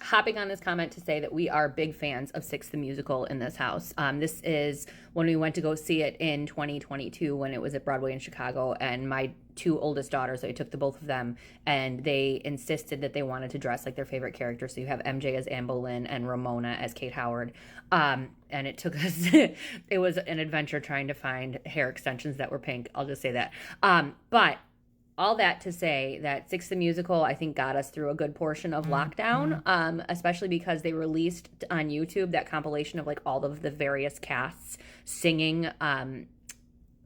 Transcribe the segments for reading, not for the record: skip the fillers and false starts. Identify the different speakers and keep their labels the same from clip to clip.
Speaker 1: hopping on this comment to say that we are big fans of Six the Musical in this house. This is when we went to go see it in 2022 when it was at Broadway in Chicago, and my two oldest daughters, I took the both of them, and they insisted that they wanted to dress like their favorite character. So you have MJ as Anne Boleyn and Ramona as Kate Howard. And it took us, it was an adventure trying to find hair extensions that were pink. I'll just say that. But all that to say that Six the Musical, I think, got us through a good portion of lockdown, especially because they released on YouTube that compilation of like all of the various casts singing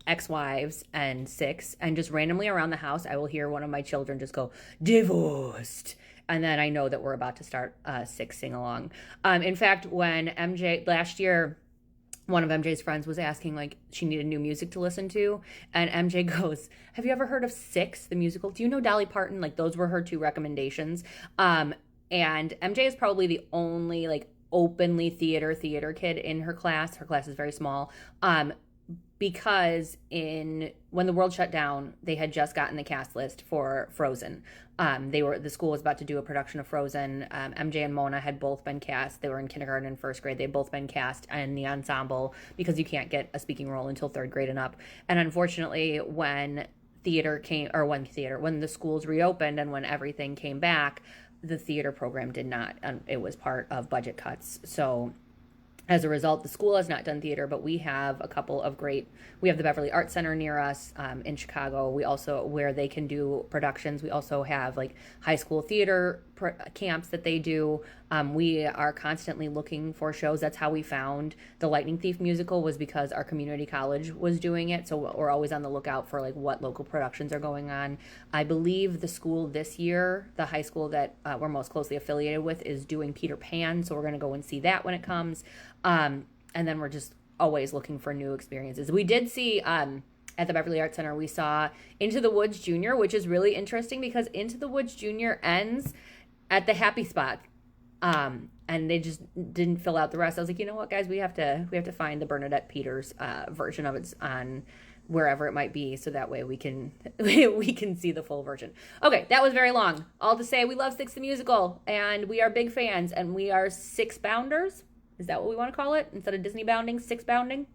Speaker 1: Ex-Wives and Six, and just randomly around the house, I will hear one of my children just go, divorced. And then I know that we're about to start Six sing along. In fact, when MJ last year, one of MJ's friends was asking, like, she needed new music to listen to. And MJ goes, have you ever heard of Six, the musical? Do you know Dolly Parton? Like, those were her two recommendations. And MJ is probably the only, like, openly theater kid in her class. Her class is very small. Because when the world shut down, they had just gotten the cast list for Frozen. The school was about to do a production of Frozen. MJ and Mona had both been cast. They were in kindergarten and first grade. They'd both been cast in the ensemble because you can't get a speaking role until third grade and up. And unfortunately, when the schools reopened and when everything came back, the theater program did not. And it was part of budget cuts. So as a result, the school has not done theater, but we have we have the Beverly Arts Center near us in Chicago. We also, where they can do productions, we also have like high school theater camps that they do. We are constantly looking for shows. That's how we found the Lightning Thief musical, was because our community college was doing it. So we're always on the lookout for like what local productions are going on. I believe the school this year, the high school that we're most closely affiliated with, is doing Peter Pan. So we're going to go and see that when it comes. And then we're just always looking for new experiences. We did see at the Beverly Arts Center, we saw Into the Woods Junior, which is really interesting because Into the Woods Junior ends at the happy spot. And they just didn't fill out the rest. I was like, you know what, guys, we have to find the Bernadette Peters version of it on wherever it might be, so that way we can see the full version. Okay, that was very long. All to say, we love Six the Musical, and we are big fans, and we are six bounders. Is that what we want to call it? Instead of Disney bounding, six bounding?